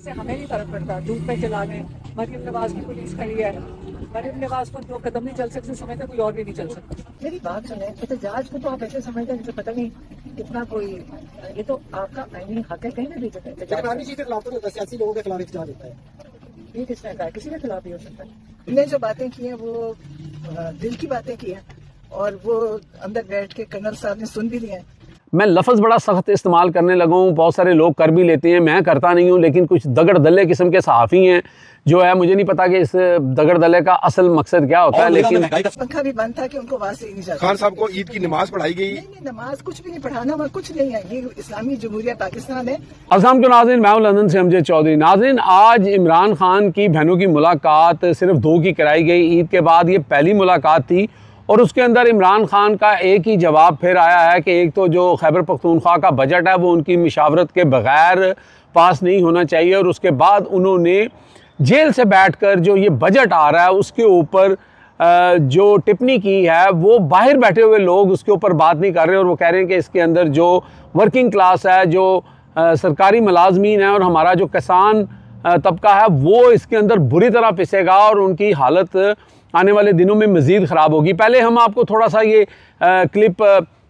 इससे हमें नहीं फर्क पड़ता, धूप में चला लें। मरीम नवाज की पुलिस खड़ी है, मरीम नवाज को 2 कदम नहीं चल सकते समझते, कोई और भी नहीं चल सकता। मेरी बात सुने, एहतजाज को तो आप ऐसे समझते हैं जैसे पता नहीं कितना कोई, ये तो आपका आईनी हक है, कहीं ना भी सियासी लोगों के खिलाफ एहतजाज होता है। ये किसने कहा? किसी के खिलाफ भी हो सकता है। इन्हें जो बातें की हैं वो दिल की बातें की हैं, और वो अंदर बैठ के कर्नल साहब ने सुन भी लिया है। मैं लफ्ज़ बड़ा सख्त इस्तेमाल करने लगा हूँ, बहुत सारे लोग कर भी लेते हैं, मैं करता नहीं हूँ, लेकिन कुछ दगड़ दल्ले किस्म के सहाफ़ी हैं जो है, मुझे नहीं पता कि इस दगड़ दल्ले का असल मकसद क्या होता है। लेकिन पंखा भी बंद था कि उनको आवाज़ ही नहीं जाती। खान साहब को ईद की नमाज पढ़ाई गई? नहीं, नमाज कुछ भी नहीं पढ़ाना, वहाँ कुछ नहीं है, ये इस्लामी जमहूरिया पाकिस्तान है। अस्सलाम नाज़रीन, मैं हूं लंदन से अमजद चौधरी। नाज़रीन, आज इमरान खान की बहनों की मुलाकात सिर्फ 2 की कराई गई। ईद के बाद ये पहली मुलाकात थी, और उसके अंदर इमरान खान का एक ही जवाब फिर आया है कि एक तो जो खैबर पख्तूनख्वा का बजट है वो उनकी मुशावरत के बगैर पास नहीं होना चाहिए, और उसके बाद उन्होंने जेल से बैठकर जो ये बजट आ रहा है उसके ऊपर जो टिप्पणी की है, वो बाहर बैठे हुए लोग उसके ऊपर बात नहीं कर रहे, और वो कह रहे हैं कि इसके अंदर जो वर्किंग क्लास है, जो सरकारी मुलाजमीन है, और हमारा जो किसान तबका है, वो इसके अंदर बुरी तरह पिसेगा और उनकी हालत आने वाले दिनों में मज़ीद ख़राब होगी। पहले हम आपको थोड़ा सा ये क्लिप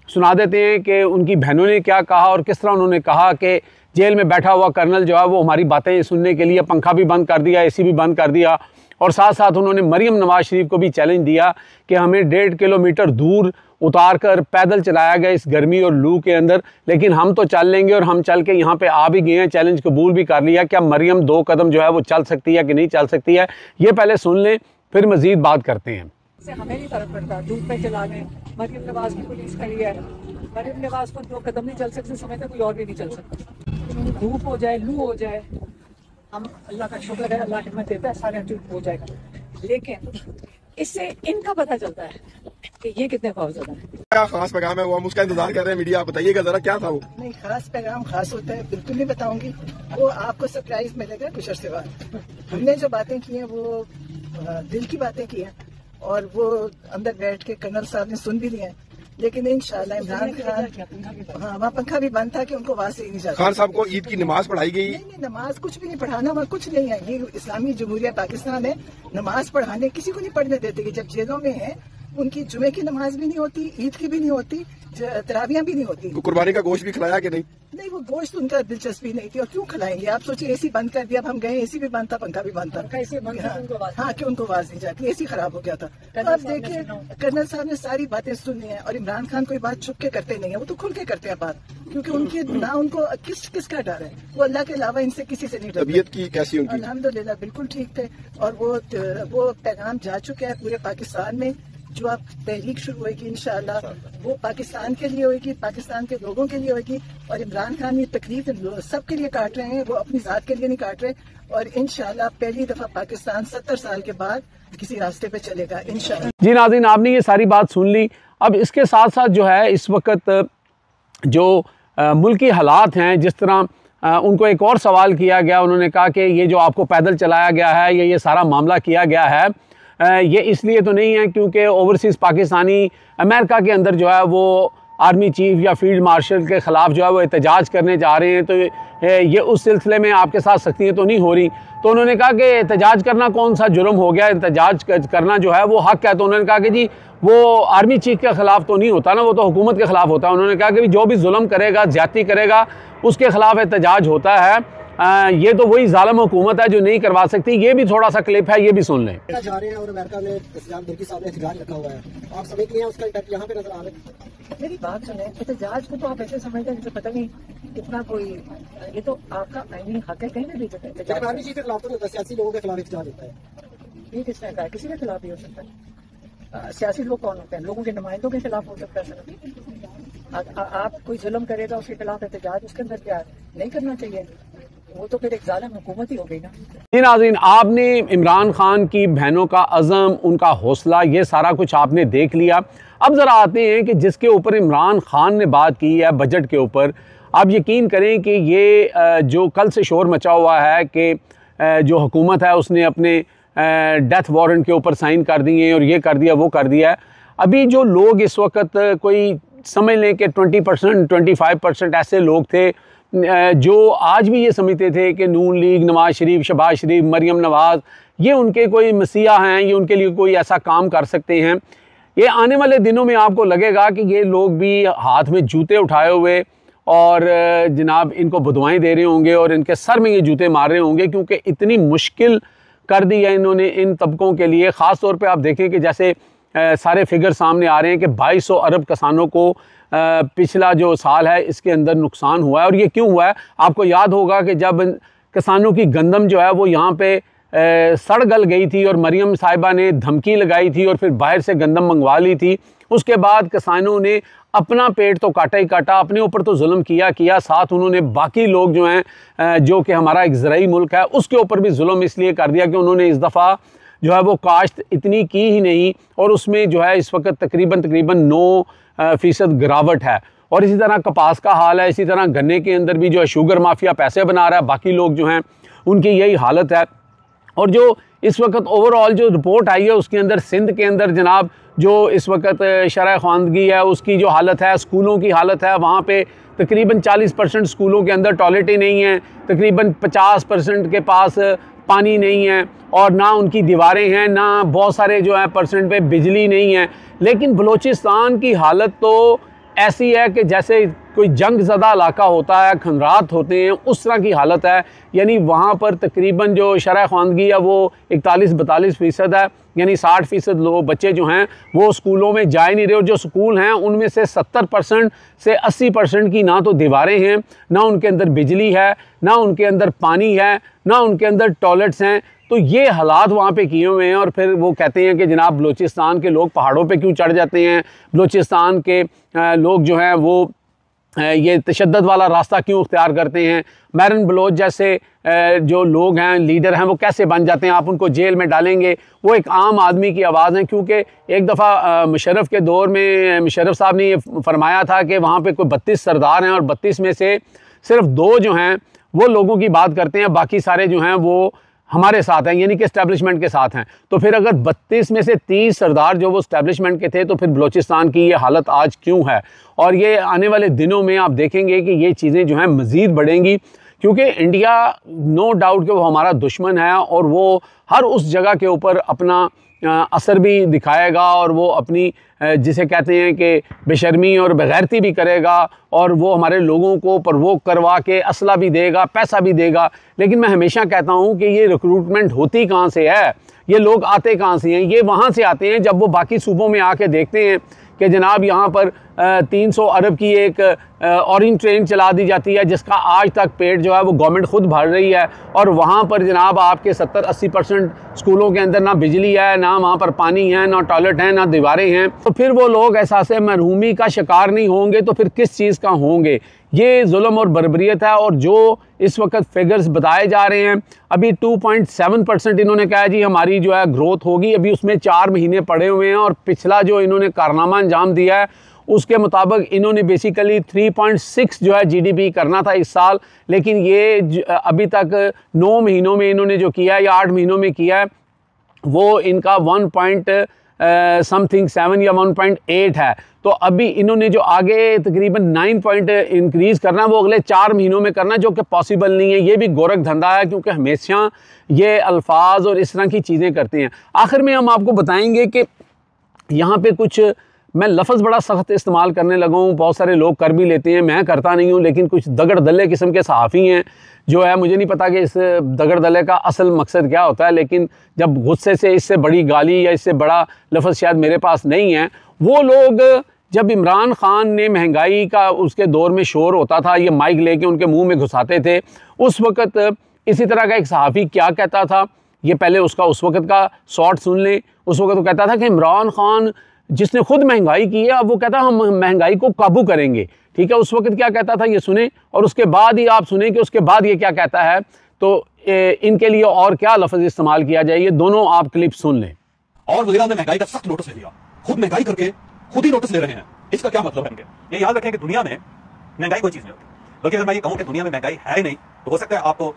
सुना देते हैं कि उनकी बहनों ने क्या कहा और किस तरह उन्होंने कहा कि जेल में बैठा हुआ कर्नल जो है वो हमारी बातें सुनने के लिए पंखा भी बंद कर दिया, एसी भी बंद कर दिया, और साथ साथ उन्होंने मरीम नवाज शरीफ को भी चैलेंज दिया कि हमें 1.5 किलोमीटर दूर उतार कर पैदल चलाया गया इस गर्मी और लू के अंदर, लेकिन हम तो चल लेंगे, और हम चल के यहाँ पे आ भी गए हैं, चैलेंज कबूल भी कर लिया। क्या मरीम 2 कदम जो है वो चल सकती है कि नहीं चल सकती है, ये पहले सुन लें, फिर मज़ीद बात करते हैं। इससे हमें नहीं फर्क पड़ता, धूप में चला लें। मरीम नवाज की पुलिस खड़ी है, मरीम नवाज को 2 कदम नहीं चल सकते समझते, कोई और भी नहीं चल सकता। धूप हो जाए, लू हो जाए, हम अल्लाह का शुक्र है, अल्लाह हिम्मत देता है, सारे ठीक हो जाएगा। लेकिन इससे इनका पता चलता है कि ये कितने खौफजदा हैं। क्या खास पैगाम है वो हम उसका इंतजार कर रहे हैं, मीडिया, आप बताइएगा जरा क्या था वो? नहीं, खास पैगाम खास होता है, बिल्कुल नहीं बताऊंगी, वो आपको सरप्राइज मिलेगा कुछ अर्से बाद। हमने जो बातें की हैं वो दिल की बातें की हैं, और वो अंदर बैठ के कर्नल साहब ने सुन भी लिया है। लेकिन इंशाल्लाह इमरान खान, हाँ, वहाँ पंखा भी बंद था कि उनको आवाज़ ही नहीं जाती। खान साहब को ईद की नमाज पढ़ाई गई? नहीं, नमाज कुछ भी नहीं पढ़ाना, वहाँ कुछ नहीं है, ये इस्लामी जमहूरिया पाकिस्तान है। नमाज पढ़ाने किसी को नहीं पढ़ने देते, कि जब जेलों में है उनकी जुमे की नमाज भी नहीं होती, ईद की भी नहीं होती, तरावियां भी नहीं होती। कुर्बानी का गोश्त भी खिलाया कि नहीं? नहीं, वो गोश्त उनका दिलचस्पी नहीं थी, और क्यों खिलाएंगे? आप सोचिए, एसी बंद कर दिया, अब हम गए, एसी भी बंद था, पंखा भी बंद था। हाँ, कि उनको आवाज नहीं जाती, एसी खराब हो गया था। तो अब देखिए, कर्नल साहब ने सारी बातें सुननी है, और इमरान खान कोई बात छुप के करते नहीं है, वो तो खुल के करते हैं बात, क्योंकि उनकी ना उनको किसका डर है, वो अल्लाह के अलावा इनसे किसी से नहीं डरते। तबीयत की कैसी उनकी? अल्हम्दुलिल्लाह बिल्कुल ठीक थे, और वो पैगाम जा चुके हैं पूरे पाकिस्तान में। जो आप तहरीक शुरू होगी इंशाअल्लाह, वो पाकिस्तान के लिए होगी, पाकिस्तान के लोगों के लिए होगी, और इमरान खान ये तकलीफ सबके लिए काट रहे हैं, वो अपनी जात के लिए नहीं काट रहे, और इंशाअल्लाह पहली दफा पाकिस्तान 70 साल के बाद किसी रास्ते पे चलेगा इंशाअल्लाह। जी नाज़रीन, आपने ये सारी बात सुन ली। अब इसके साथ साथ जो है इस वक्त जो मुल्की हालात हैं, जिस तरह उनको एक और सवाल किया गया, उन्होंने कहा कि ये जो आपको पैदल चलाया गया है, ये सारा मामला किया गया है, ये इसलिए तो नहीं है क्योंकि ओवरसीज़ पाकिस्तानी अमेरिका के अंदर जो है वो आर्मी चीफ या फील्ड मार्शल के ख़िलाफ़ जो है वो एहतजाज करने जा रहे हैं, तो ये उस सिलसिले में आपके साथ सख्तियाँ तो नहीं हो रही। तो उन्होंने कहा कि एहतजाज करना कौन सा जुर्म हो गया, एहतजाज करना जो है वो हक़ है। तो उन्होंने कहा कि जी वो आर्मी चीफ के ख़िलाफ़ तो नहीं होता ना, वो तो हुकूमत के ख़िलाफ़ होता है। उन्होंने कहा कि जो भी जुल्म करेगा, ज़्यादती करेगा, उसके ख़िलाफ़ एहतजाज होता है। ये तो वही जालिम हुकूमत है जो नहीं करवा सकती। ये भी थोड़ा सा क्लिप है, ये भी सुन लें। जा रहे हैं और अमेरिका में तुर्की साहब ने एहतजाज रखा हुआ है, आप समझ लिए उसका इम्पैक्ट यहाँ पे नजर आ रहा है? मेरी बात सुने, एहतजाज को तो आप ऐसे समझते हैं जैसे पता नहीं कितना कोई, ये तो आपका आईनी हक है, कहीं ना भी जगह आर्मी चीफ के खिलाफ तो नहीं होता, सियासी लोगों के खिलाफ एहतजाज होता है। ये किसने कहा? किसी के खिलाफ भी हो सकता है। सियासी लोग कौन होते हैं? लोगों के नुमाइंदों के खिलाफ हो सकता है। आप कोई जुल्म करेगा उसके खिलाफ एहतजाज, उसके अंदर क्या नहीं करना चाहिए, वो तो फिर एक जालिम हुकूमत ही हो गई ना। जी नाज़रीन, आपने इमरान खान की बहनों का अज़म, उनका हौसला, ये सारा कुछ आपने देख लिया। अब ज़रा आते हैं कि जिसके ऊपर इमरान खान ने बात की है, बजट के ऊपर। आप यकीन करें कि ये जो कल से शोर मचा हुआ है कि जो हुकूमत है उसने अपने डेथ वारंट के ऊपर साइन कर दिए और ये कर दिया, वो कर दिया है। अभी जो लोग इस वक्त कोई समझ लें कि 20% 25% ऐसे लोग थे जो आज भी ये समझते थे कि नून लीग, नवाज शरीफ, शहबाज शरीफ, मरियम नवाज ये उनके कोई मसीहा हैं, ये उनके लिए कोई ऐसा काम कर सकते हैं, ये आने वाले दिनों में आपको लगेगा कि ये लोग भी हाथ में जूते उठाए हुए और जनाब इनको बदुआएं दे रहे होंगे और इनके सर में ये जूते मार रहे होंगे, क्योंकि इतनी मुश्किल कर दी है इन्होंने इन तबकों के लिए। ख़ास तौर पे आप देखें कि जैसे सारे फिगर सामने आ रहे हैं कि 2200 अरब किसानों को पिछला जो साल है इसके अंदर नुकसान हुआ है। और ये क्यों हुआ है? आपको याद होगा कि जब किसानों की गंदम जो है वो यहाँ पे सड़ गल गई थी और मरियम साहिबा ने धमकी लगाई थी और फिर बाहर से गंदम मंगवा ली थी, उसके बाद किसानों ने अपना पेट तो काटा ही काटा, अपने ऊपर तो जुल्म किया, साथ उन्होंने बाकी लोग जो हैं जो कि हमारा एक ज़राई मुल्क है उसके ऊपर भी जुल्म इसलिए कर दिया कि उन्होंने इस दफ़ा जो है वो काश्त इतनी की ही नहीं, और उसमें जो है इस वक्त तकरीबन 9% गिरावट है। और इसी तरह कपास का हाल है, इसी तरह गन्ने के अंदर भी जो है शुगर माफिया पैसे बना रहा है, बाकी लोग जो हैं उनकी यही हालत है। और जो इस वक्त ओवरऑल जो रिपोर्ट आई है उसके अंदर सिंध के अंदर जनाब जो इस वक्त शरह ख़वानगी है उसकी जो हालत है, स्कूलों की हालत है, वहाँ पे तकरीबन 40% स्कूलों के अंदर टॉयलेटें नहीं हैं, तकरीबन 50% के पास पानी नहीं है और ना उनकी दीवारें हैं, ना बहुत सारे जो है परसेंट पे बिजली नहीं है। लेकिन बलूचिस्तान की हालत तो ऐसी है कि जैसे कोई जंग ज़दा इलाका होता है, खंडरात होते हैं, उस तरह की हालत है। यानी वहाँ पर तकरीबन जो शरह ख़वानगी है वो 41-42% है, यानी 60% लोग बच्चे जो हैं वो स्कूलों में जा ही नहीं रहे। और जो स्कूल हैं उनमें से 70% से 80% की ना तो दीवारें हैं, ना उनके अंदर बिजली है, ना उनके अंदर पानी है, ना उनके अंदर टॉयलेट्स हैं। तो ये हालात वहाँ पे किए हुए हैं। और फिर वो कहते हैं कि जनाब बलूचिस्तान के लोग पहाड़ों पे क्यों चढ़ जाते हैं, बलूचिस्तान के लोग जो हैं वो ये तशद्दुद वाला रास्ता क्यों इख्तियार करते हैं, मैरन बलोच जैसे जो लोग हैं, लीडर हैं, वो कैसे बन जाते हैं, आप उनको जेल में डालेंगे। वो एक आम आदमी की आवाज़ है, क्योंकि एक दफ़ा मुशर्रफ के दौर में मुशर्रफ साहब ने ये फरमाया था कि वहाँ पे कोई 32 सरदार हैं और 32 में से सिर्फ 2 जो हैं वो लोगों की बात करते हैं, बाकी सारे जो हैं वो हमारे साथ हैं, यानी कि इस्टेब्लिशमेंट के साथ हैं। तो फिर अगर 32 में से 30 सरदार जो वो इस्टेब्लिशमेंट के थे, तो फिर बलूचिस्तान की ये हालत आज क्यों है। और ये आने वाले दिनों में आप देखेंगे कि ये चीज़ें जो हैं मज़ीद बढ़ेंगी, क्योंकि इंडिया नो डाउट कि वो हमारा दुश्मन है और वो हर उस जगह के ऊपर अपना असर भी दिखाएगा और वो अपनी जिसे कहते हैं कि बेशर्मी और बेगैरती भी करेगा और वो हमारे लोगों को प्रवोक करवा के असला भी देगा, पैसा भी देगा। लेकिन मैं हमेशा कहता हूँ कि ये रिक्रूटमेंट होती कहाँ से है, ये लोग आते कहाँ से हैं? ये वहाँ से आते हैं जब वो बाकी सूबों में आके देखते हैं कि जनाब यहाँ पर 300 अरब की एक ऑरेंज ट्रेन चला दी जाती है जिसका आज तक पेट जो है वो गवर्नमेंट खुद भर रही है, और वहाँ पर जनाब आपके 70-80% स्कूलों के अंदर ना बिजली है, ना वहाँ पर पानी है, ना टॉयलेट है, ना दीवारें हैं। तो फिर वो लोग एहसास मरहूमी का शिकार नहीं होंगे तो फिर किस चीज़ का होंगे? ये जुल्म और बर्बरियत है। और जो इस वक्त फिगर्स बताए जा रहे हैं, अभी 2.7% इन्होंने कहा जी हमारी जो है ग्रोथ होगी, अभी उसमें 4 महीने पड़े हुए हैं। और पिछला जो इन्होंने कारनामा अंजाम दिया है उसके मुताबिक इन्होंने बेसिकली 3.6 जो है GDP करना था इस साल, लेकिन ये अभी तक 9 महीनों में इन्होंने जो किया है या 8 महीनों में किया है वो इनका 1.7 या 1.8 है। तो अभी इन्होंने जो आगे तकरीबन 9 पॉइंट इंक्रीज़ करना है वो अगले 4 महीनों में करना है, जो कि पॉसिबल नहीं है। ये भी गोरख धंधा है, क्योंकि हमेशा ये अल्फाज और इस तरह की चीज़ें करते हैं। आखिर में हम आपको बताएंगे कि यहाँ पे कुछ मैं लफ्ज़ बड़ा सख्त इस्तेमाल करने लगा हूँ, बहुत सारे लोग कर भी लेते हैं, मैं करता नहीं हूँ, लेकिन कुछ दगड़ दल्ले किस्म के सहाफ़ी हैं जो है, मुझे नहीं पता कि इस दगड़ दल्ले का असल मकसद क्या होता है, लेकिन जब गुस्से से इससे बड़ी गाली या इससे बड़ा लफ्ज़ शायद मेरे पास नहीं है, वो लोग जब इमरान खान ने महंगाई का उसके दौर में शोर होता था, ये माइक लेके उनके मुंह में घुसाते थे, उस वक़्त इसी तरह का एक सहाफ़ी क्या कहता था, ये पहले उसका उस वक़्त का शॉर्ट सुन लें। उस वक़्त वो कहता था कि इमरान खान जिसने खुद महंगाई की है, अब वो कहता हम महंगाई को काबू करेंगे। ठीक है, उस वक़्त क्या कहता था ये सुने, और उसके बाद ही आप सुने कि उसके बाद ये क्या कहता है। तो इनके लिए और क्या लफ्ज़ इस्तेमाल किया जाए, ये दोनों आप क्लिप सुन लें। और वज़ीर ने महंगाई का सख्त नोटिस ले लिया, खुद महंगाई करके खुद ही नोटिस ले रहे हैं। इसका क्या मतलब है? ये याद रखें कि दुनिया में महंगाई कोई चीज़ नहीं होती, बल्कि अगर मैं ये कहूँ कि दुनिया में महंगाई है ही नहीं, तो हो सकता है आपको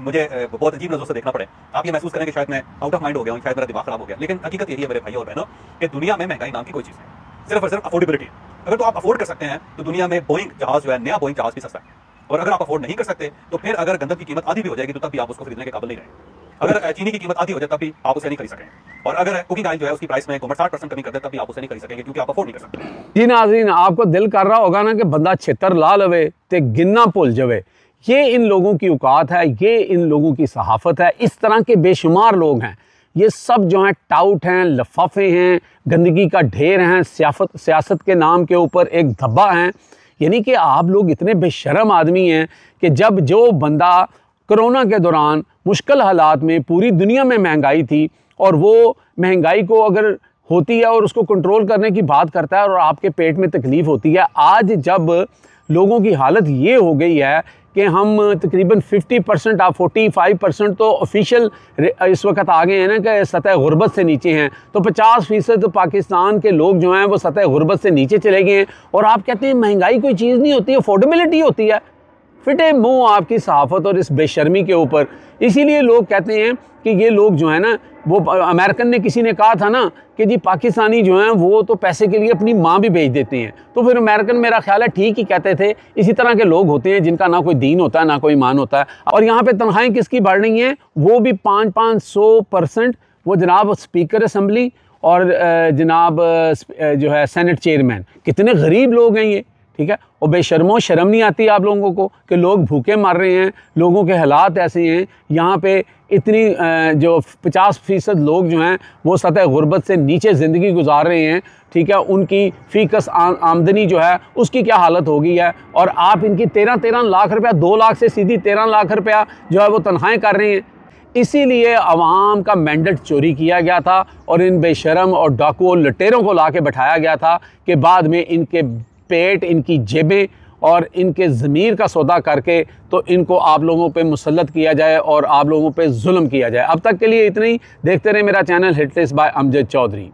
मुझे बहुत अजीब नज़रों से देखना पड़े, आप ये महसूस करें कि शायद मैं आउट ऑफ माइंड हो गया हूँ, शायद मेरा दिमाग खराब हो गया। लेकिन हकीकत यही है मेरे भाइयों और बहनों कि दुनिया में महंगाई नाम की कोई चीज़ नहीं, सिर्फ और सिर्फ अफोर्डेबिलिटी। अगर तो आप अफोर्ड कर सकते हैं तो दुनिया में बोइंग जहाज जो है, नया बोइंग जहाज भी सस्ता है। और अगर आप अफोर्ड नहीं कर सकते तो फिर अगर गंदम की कीमत आधी भी हो जाएगी तो तब भी आप उसको खरीदने के काबिल नहीं रहे। अगर चीनी की कीमत आधी हो जाए तब भी आप उसे नहीं खरीद सकेंगे, और अगर कुकिंग ऑयल जो है उसकी प्राइस में 60% कमी कर दे तब भी आप उसे नहीं खरीद सकेंगे, क्योंकि आप अफोर्ड नहीं कर सकते। जी नाज़रीन, आपको दिल कर रहा होगा ना कि बंदा छितर ला लवे ते गिनना भुल जावे। ये इन लोगों की औकात है, ये इन लोगों की सहाफ़त है। इस तरह के बेशुमार लोग हैं, ये सब जो हैं टाउट हैं, लफाफे हैं, गंदगी का ढेर हैं, सियासत के नाम के ऊपर एक धब्बा हैं। यानी कि आप लोग इतने बेशर्म आदमी हैं कि जब जो बंदा कोरोना के दौरान मुश्किल हालात में, पूरी दुनिया में महंगाई थी, और वो महंगाई को अगर होती है और उसको कंट्रोल करने की बात करता है और आपके पेट में तकलीफ़ होती है, आज जब लोगों की हालत ये हो गई है कि हम तकरीबन 50% आप 45% तो ऑफिशियल इस वक्त आ गए हैं ना कि सतह गुर्बत से नीचे हैं, तो 50% तो पाकिस्तान के लोग जो हैं वो सतह गुर्बत से नीचे चले गए हैं। और आप कहते हैं महंगाई कोई चीज़ नहीं होती, अफोर्डेबिलिटी होती है। फिटे मुंह आपकी सहाफ़त और इस बेशर्मी के ऊपर। इसीलिए लोग कहते हैं कि ये लोग जो है ना, वो अमेरिकन ने किसी ने कहा था ना कि जी पाकिस्तानी जो हैं वो तो पैसे के लिए अपनी माँ भी बेच देते हैं, तो फिर अमेरिकन मेरा ख्याल है ठीक ही कहते थे। इसी तरह के लोग होते हैं जिनका ना कोई दीन होता है ना कोई ईमान होता है। और यहाँ पे तनख्वाहें किसकी बढ़ रही हैं, वो भी 500%। वो जनाब स्पीकर असम्बली और जनाब जो है सेनेट चेयरमैन, कितने गरीब लोग हैं ये, ठीक है। और बेशर्मो शर्म नहीं आती आप लोगों को कि लोग भूखे मर रहे हैं, लोगों के हालात ऐसे हैं। यहाँ पे इतनी जो 50% लोग जो हैं वो सतह गुर्बत से नीचे ज़िंदगी गुजार रहे हैं, ठीक है। उनकी फ़ीकस आमदनी जो है उसकी क्या हालत हो गई है, और आप इनकी 13 लाख रुपया, 2 लाख से सीधी 13 लाख रुपया जो है वो तनख्वाहें कर रहे हैं। इसीलिए आवाम का मैंडेट चोरी किया गया था और इन बेशरम और डाकू और लुटेरों को ला के बैठाया गया था कि बाद में इनके पेट, इनकी जेबें और इनके ज़मीर का सौदा करके तो इनको आप लोगों पे मुसल्लत किया जाए और आप लोगों पे जुल्म किया जाए। अब तक के लिए इतना ही। देखते रहें मेरा channel hit list by Amjad Chaudhary.